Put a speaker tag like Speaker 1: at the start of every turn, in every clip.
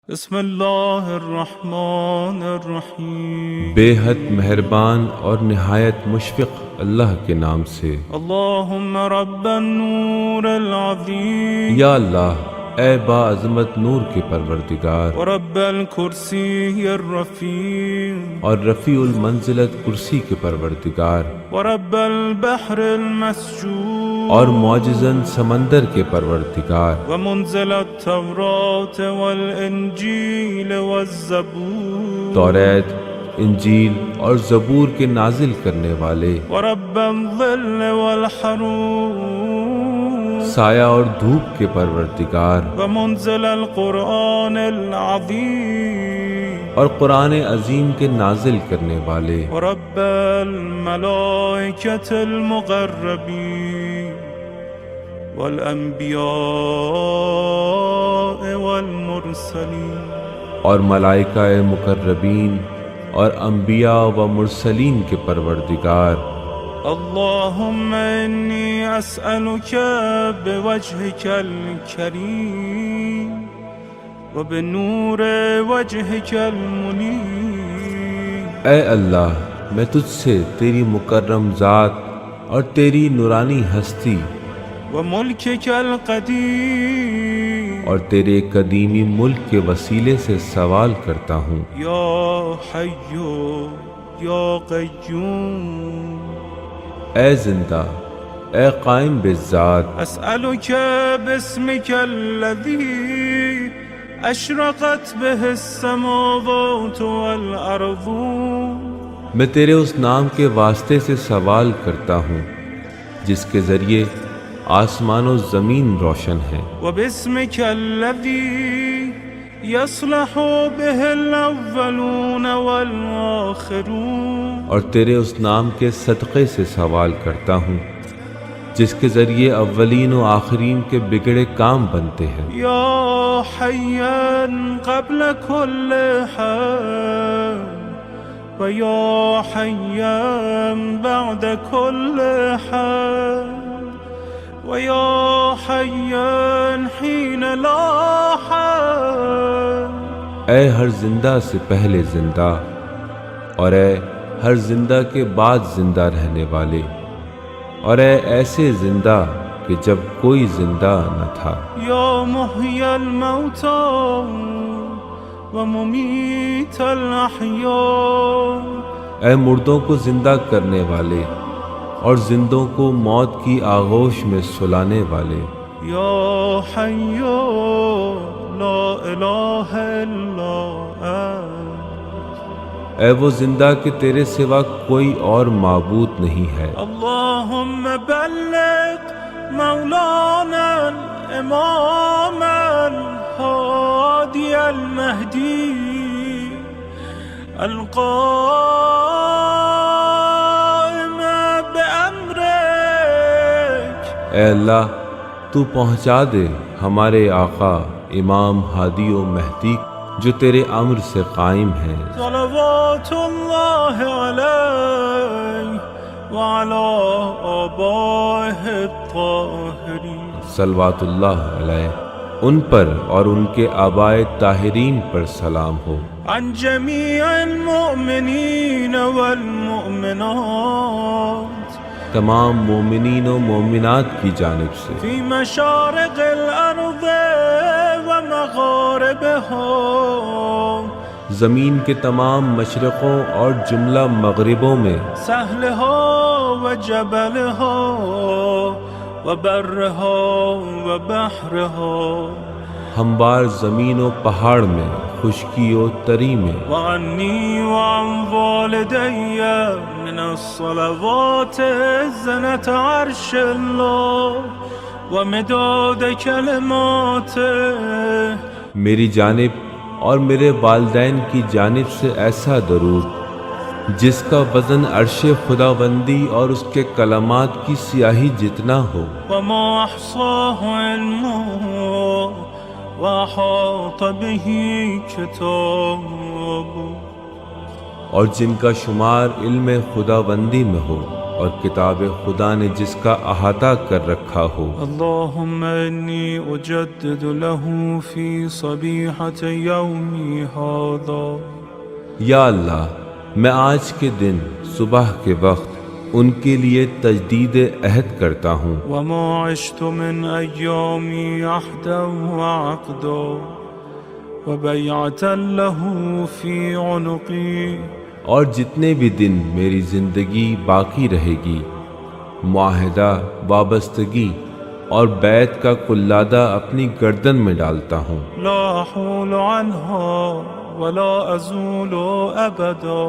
Speaker 1: بسم اللہ الرحمن الرحیم۔
Speaker 2: بے حد مہربان اور نہایت مشفق اللہ کے نام سے۔
Speaker 1: اللہم رب النور العظیم،
Speaker 2: یا اللہ اے باعظمت نور کے پروردگار،
Speaker 1: ورب الکرسی الرفیع،
Speaker 2: اور رفیع المنزلت کرسی کے پروردگار،
Speaker 1: ورب البحر المسجود،
Speaker 2: اور معجزاً سمندر کے پروردگار،
Speaker 1: ومنزل التوراۃ والانجیل والزبور،
Speaker 2: توریت، انجیل اور زبور کے نازل کرنے والے،
Speaker 1: ورب الظل والحرور،
Speaker 2: سایہ اور دھوپ کے پروردگار،
Speaker 1: ومنزل القرآن العظیم،
Speaker 2: اور قرآن عظیم کے نازل کرنے والے،
Speaker 1: ورب الملائکۃ المقربین والانبیاء والمرسلین،
Speaker 2: اور ملائکہ مقربین اور انبیاء و مرسلین کے پروردگار۔
Speaker 1: اللہم انی اسألک بوجہک الکریم وبنور وجہک المنیر۔
Speaker 2: اے اللہ میں تجھ سے تیری مکرم ذات اور تیری نورانی ہستی
Speaker 1: وملکک القدیم،
Speaker 2: اور تیرے قدیمی ملک کے وسیلے سے سوال کرتا ہوں۔
Speaker 1: یا حی یا قیوم،
Speaker 2: اے زندہ، اے قائم بالذات،
Speaker 1: اسألک باسمک الذی اشرقت به السماوات والارض،
Speaker 2: میں تیرے اس نام کے واسطے سے سوال کرتا ہوں جس کے ذریعے آسمان و زمین روشن ہیں،
Speaker 1: وباسمک الذی یصلح به الاولون والآخرون،
Speaker 2: اور تیرے اس نام کے صدقے سے سوال کرتا ہوں جس کے ذریعے اولین و آخرین کے بگڑے کام بنتے ہیں۔
Speaker 1: یا حیا قبل کل حی ویا حیا بعد کل حی ویا حیا حین لا حی،
Speaker 2: اے ہر زندہ سے پہلے زندہ، اور اے ہر زندہ کے بعد زندہ رہنے والے، اور اے ایسے زندہ کہ جب کوئی زندہ نہ تھا۔
Speaker 1: یا محیی الموتی وممیت الاحیاء،
Speaker 2: اے مردوں کو زندہ کرنے والے اور زندوں کو موت کی آغوش میں سلانے والے،
Speaker 1: یا حی لا الہ الا انت،
Speaker 2: اے وہ زندہ کہ تیرے سوا کوئی اور معبود نہیں ہے۔
Speaker 1: اللہم بلغ مولانا الامام الہادی المہدی القائم بامرک،
Speaker 2: اے اللہ تو پہنچا دے ہمارے آقا امام ہادی و مہدی جو تیرے امر سے قائم ہیں،
Speaker 1: صلوات اللہ علیہ وعلی آبائہ الطاہرین،
Speaker 2: صلوات اللہ علیہ، ان پر اور ان کے آبائے طاہرین پر سلام ہو،
Speaker 1: عن جمیع المؤمنین والمؤمنات،
Speaker 2: تمام مومنین و مومنات کی جانب سے،
Speaker 1: فی مشارق الارض ومغاربها،
Speaker 2: زمین کے تمام مشرقوں اور جملہ مغربوں میں،
Speaker 1: سہلها وجبلها وبرها وبحرها،
Speaker 2: ہموار زمین و پہاڑ میں، خشکی و تری میں،
Speaker 1: وعنی وعن والدی من الصلوات زنت عرش اللہ ومداد کلماته،
Speaker 2: میری جانب اور میرے والدین کی جانب سے ایسا درود جس کا وزن عرش خداوندی اور اس کے کلمات کی سیاہی جتنا ہو،
Speaker 1: وما احصاه علمه واحاط به کتابه،
Speaker 2: اور جن کا شمار علم خداوندی میں ہو اور کتاب خدا نے جس کا احاطہ کر رکھا ہو۔
Speaker 1: اللهم إني أجدد له في صبيحة يومي هذا
Speaker 2: یا اللہ میں آج کے دن صبح کے وقت ان کے لیے تجدید عہد کرتا ہوں،
Speaker 1: وما عشت من أيامي عهدا وعقدا وبيعة له في عنقي،
Speaker 2: اور جتنے بھی دن میری زندگی باقی رہے گی معاہدہ، وابستگی اور بیعت کا قلادہ اپنی گردن میں ڈالتا ہوں،
Speaker 1: لا أحول عنها ولا أزول أبدا،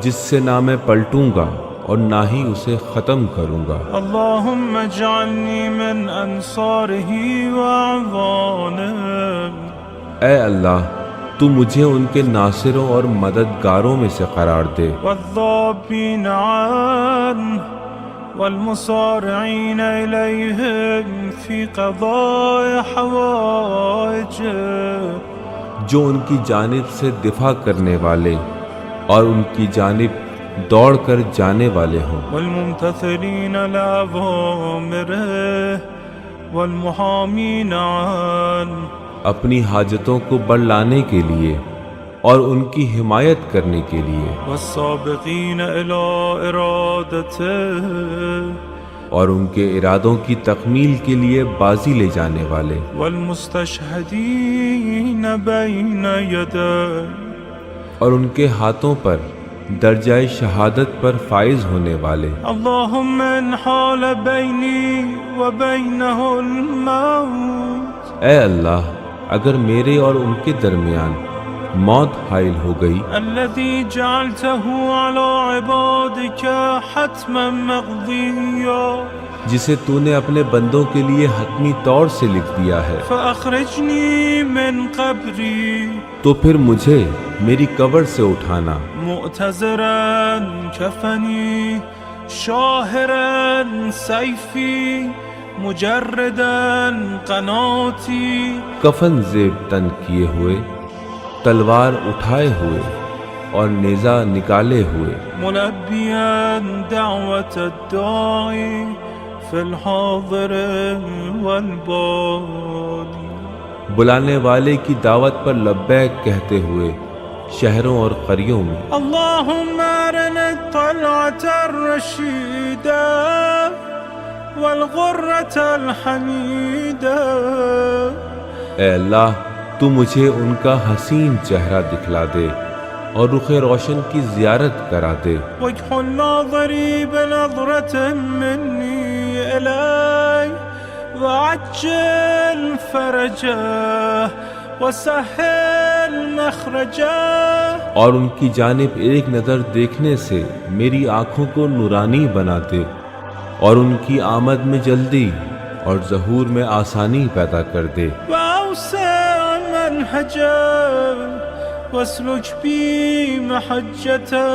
Speaker 2: جس سے نہ میں پلٹوں گا اور نہ ہی اسے ختم کروں گا۔
Speaker 1: اللهم اجعلني من أنصاره وأعوانه،
Speaker 2: اے اللہ تو مجھے ان کے ناصروں اور مددگاروں میں سے قرار دے،
Speaker 1: والذابين عنه والمصارعين إليهم في قضاء حوائجه،
Speaker 2: جو ان کی جانب سے دفاع کرنے والے اور ان کی جانب دوڑ کر جانے والے ہوں،
Speaker 1: والممتثلين لأوامره والمحامين عنه،
Speaker 2: اپنی حاجتوں کو بڑھلانے کے لیے اور ان کی حمایت کرنے کے لیے،
Speaker 1: والسابقين إلى إرادته
Speaker 2: اور ان کے ارادوں کی تکمیل کے لیے بازی لے جانے والے،
Speaker 1: والمستشهدين بين يديه،
Speaker 2: اور ان کے ہاتھوں پر درجہ شہادت پر فائز ہونے والے۔
Speaker 1: اللهم إن حال بيني وبينه الموت،
Speaker 2: اے اللہ اگر میرے اور ان کے درمیان موت حائل ہو گئی،
Speaker 1: الذي جعلته على عبادك حتما مقضيا،
Speaker 2: جسے تو نے اپنے بندوں کے لیے حتمی طور سے لکھ دیا ہے،
Speaker 1: فأخرجني من قبري
Speaker 2: تو پھر مجھے میری قبر سے اٹھانا،
Speaker 1: مؤتزرا كفني شاهرا سيفي مجردا قناتي،
Speaker 2: کفن زیب تن کیے ہوئے، تلوار اٹھائے ہوئے اور نیزہ نکالے ہوئے،
Speaker 1: ملبيا دعوة الداعي في الحاضر والبادي،
Speaker 2: بلانے والے کی دعوت پر لبیک کہتے ہوئے شہروں اور قریوں میں۔
Speaker 1: اللهم أرنا الطلعة الرشيدة والغرة الحميدة،
Speaker 2: اے اللہ تو مجھے ان کا حسین چہرہ دکھلا دے اور رخ روشن کی زیارت کرا دے،
Speaker 1: واكحل ناظري بنظرة مني إلي وعجل فرجه وسهل مخرجه،
Speaker 2: اور ان کی جانب ایک نظر دیکھنے سے میری آنکھوں کو نورانی بنا دے اور ان کی آمد میں جلدی اور ظہور میں آسانی پیدا کر دے،
Speaker 1: وأوسع منهجه واسلك بي محجته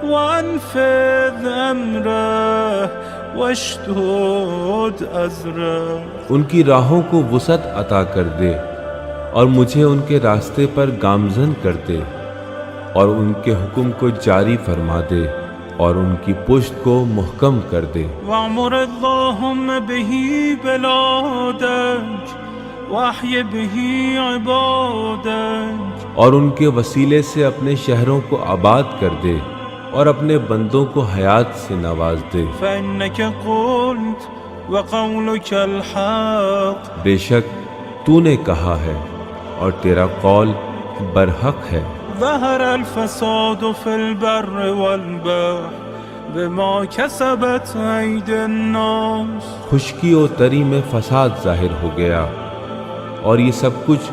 Speaker 1: وأنفذ أمره واشدد أزره،
Speaker 2: ان کی راہوں کو وسعت عطا کر دے اور مجھے ان کے راستے پر گامزن کر دے اور ان کے حکم کو جاری فرما دے اور ان کی پشت کو محکم کر دے،
Speaker 1: واعمر اللهم به بلادك واحي به عبادك،
Speaker 2: اور ان کے وسیلے سے اپنے شہروں کو آباد کر دے اور اپنے بندوں کو حیات سے نواز دے،
Speaker 1: فإنك قلت وقولك الحق،
Speaker 2: بے شک تو نے کہا ہے اور تیرا قول برحق ہے،
Speaker 1: ظهر الفساد في البر والبحر بما كسبت أيدي الناس،
Speaker 2: خشکی و تری میں فساد ظاہر ہو گیا اور یہ سب کچھ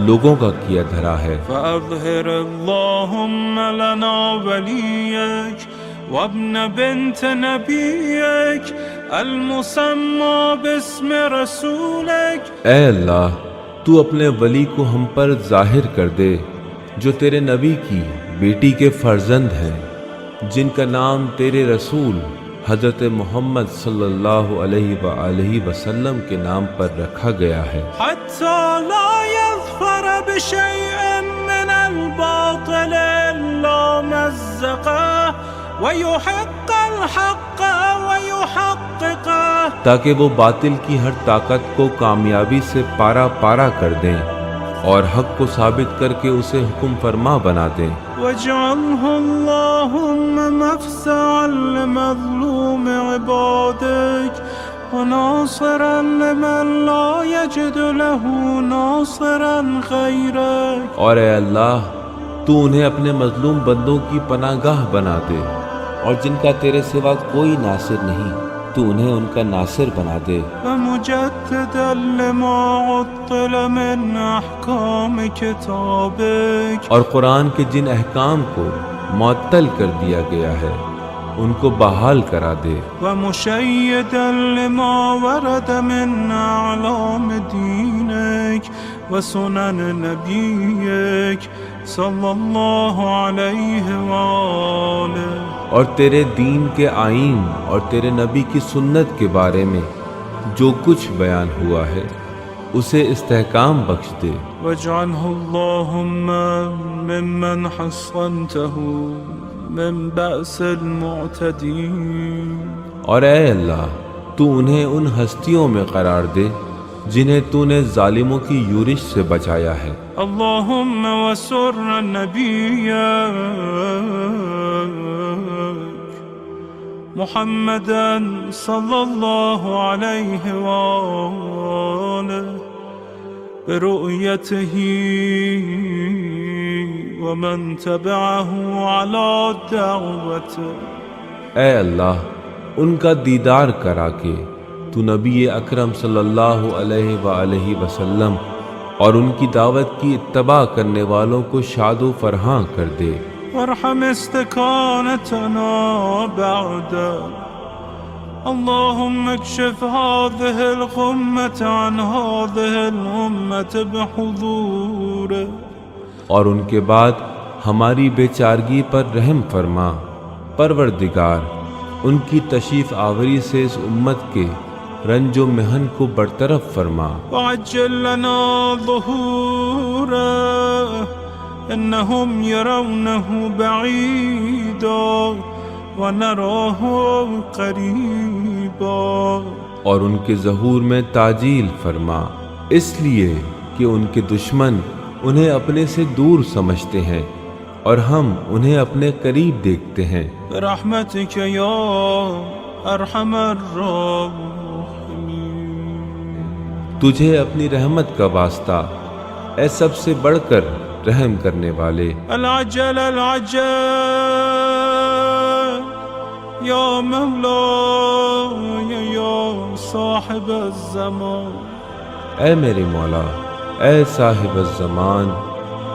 Speaker 2: لوگوں کا کیا دھرا ہے،
Speaker 1: فأظهر اللهم لنا وليك وابن بنت نبيك المسمى باسم رسولك،
Speaker 2: اے اللہ تو اپنے ولی کو ہم پر ظاہر کر دے جو تیرے نبی کی بیٹی کے فرزند ہیں، جن کا نام تیرے رسول حضرت محمد صلی اللہ علیہ وآلہ وسلم کے نام پر رکھا گیا ہے،
Speaker 1: حتى لا يظفر بشيء من الباطل إلا مزقه ويحق الحق ويحققه
Speaker 2: تاکہ وہ باطل کی ہر طاقت کو کامیابی سے پارا پارا کر دیں اور حق کو ثابت کر کے اسے حکم فرما بنا دیں۔
Speaker 1: واجعله اللهم مفزعا لمظلوم عبادك وناصرا لمن لا يجد له ناصرا غيرك۔
Speaker 2: اور اے اللہ تو انہیں اپنے مظلوم بندوں کی پناہ گاہ بنا دے، اور جن کا تیرے سوا کوئی ناصر نہیں تو انہیں ان کا ناصر بنا دے۔
Speaker 1: ومجددا لما عطل من احکام کتابک،
Speaker 2: اور قرآن کے جن احکام کو معطل کر دیا گیا ہے ان کو بحال کرا دے۔
Speaker 1: ومشیدا لما ورد من اعلام دینک وسنن نبیک صلی اللہ علیہ وآلہ،
Speaker 2: اور تیرے دین کے آئین اور تیرے نبی کی سنت کے بارے میں جو کچھ بیان ہوا ہے اسے استحکام بخش دے۔
Speaker 1: واجعله اللهم ممن حصنته من بأس المعتدین،
Speaker 2: اور اے اللہ تو انہیں ان ہستیوں میں قرار دے جنہیں تو نے ظالموں کی یورش سے بچایا ہے۔
Speaker 1: اللهم وسر نبیک محمدا صلی اللہ علیہ وآلہ برؤیته ومن تبعه على دعوته۔
Speaker 2: اے اللہ ان کا دیدار کرا کے تو نبی اکرم صلی اللہ علیہ وآلہ وسلم اور ان کی دعوت کی اتباع کرنے والوں کو شاد و فرحاں کر دے۔
Speaker 1: وارحم استكانتنا بعد، اللهم اكشف هذه الغمة عن هذه الأمة بحضوره،
Speaker 2: اور ان کے بعد ہماری بے چارگی پر رحم فرما پروردگار، ان کی تشریف آوری سے اس امت کے رنج و محن کو برطرف فرما۔
Speaker 1: وعجل لنا ظهوره انهم يرونه بعيدا ونراه قريبا،
Speaker 2: اور ان کے ظہور میں تعجیل فرما، اس لیے کہ ان کے دشمن انہیں اپنے سے دور سمجھتے ہیں اور ہم انہیں اپنے قریب دیکھتے ہیں۔
Speaker 1: برحمتك يا ارحم الراحمين،
Speaker 2: تجھے اپنی رحمت کا واسطہ اے سب سے بڑھ کر رحم کرنے والے۔
Speaker 1: العجل العجل یا مولا یا صاحب الزمان،
Speaker 2: اے میرے مولا، اے صاحب الزمان،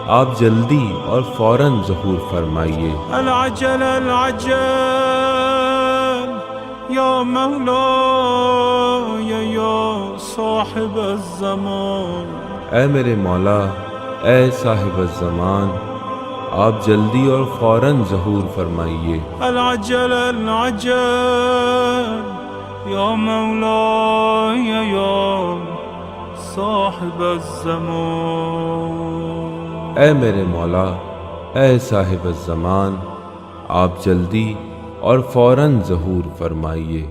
Speaker 2: آپ جلدی اور فوراً ظہور فرمائیے۔
Speaker 1: العجل العجل یا مولا یا صاحب الزمان،
Speaker 2: اے میرے مولا، اے صاحب الزمان، آپ جلدی اور فوراً ظہور فرمائیے۔
Speaker 1: العجل العجل یا مولا یا صاحب الزمان،
Speaker 2: اے میرے مولا، اے صاحب الزمان، آپ جلدی اور فوراً ظہور فرمائیے۔